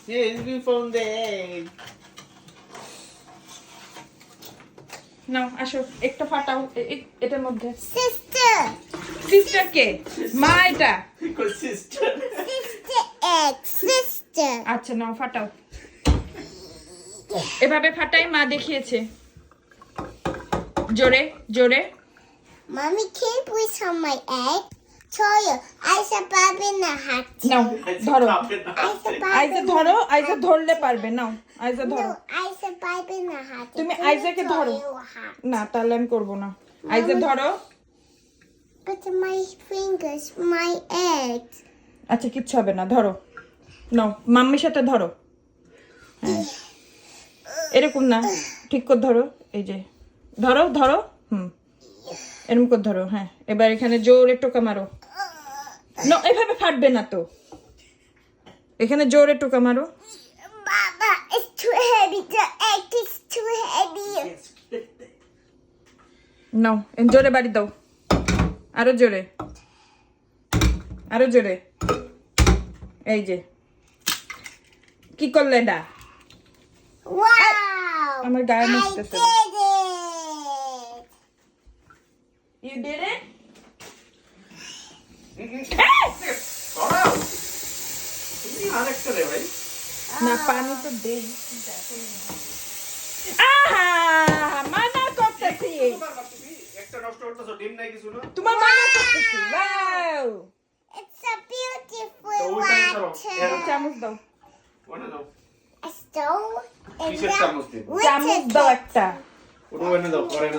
Yes, we found the egg. নাও আসো একটা ফাটাও এটার মধ্যে Sister. সিস্টার কে মা এটা Because sister. Sister egg. Sister. আচ্ছা নাও ফাটাও এভাবে ফাটাই মা দেখিয়েছে জোরে জোরে Mommy, can you put some of my egg? Toya, I said Bob in the hat. নাও ধরো I said Bob আইজা in the ধরো আইজা ধরলে পারবে নাও আইজা ধরো No, I said Bob in the hat. তুমি Can আইজাকে you ধরো Toya hat? না তাহলে আমি করবো না আইজা ধরো But my fingers, my eggs. আচ্ছা কিচ্ছু হবে না ধরো নাও মাম্মির সাথে ধরো হ্যাঁ এরকম না ঠিক করে ধরো এই যে ধরো ধরো এরকম করে ধরো হ্যাঁ এবার এখানে জোরে টোকা মারো না এভাবে ফাটবে না তো এখানে জোরে টোকা মারো Mama, it's too heavy. The egg is too heavy. নাও জোরে বাড়ি দাও আরো জোরে আরো জোরে এই যে কি করলে এটা Wow! আমার গায়ে I মুছতেছে did it! You did it সরাও। তুমি আরেকটা রে ভাই। না পানি তো দেই আহা মানা করতেছি তুমি একটা নষ্ট করতেছো, ডিম নাই কিছু না। তোমার মানা করতেছি wow It's a beautiful So, we can throw. water. চামচ দাও ওনে দাও। A stove and কিসের that চামচ দিব? with চামচ a দাও একটা ওটা এনে দাও, পরে এনে দাও।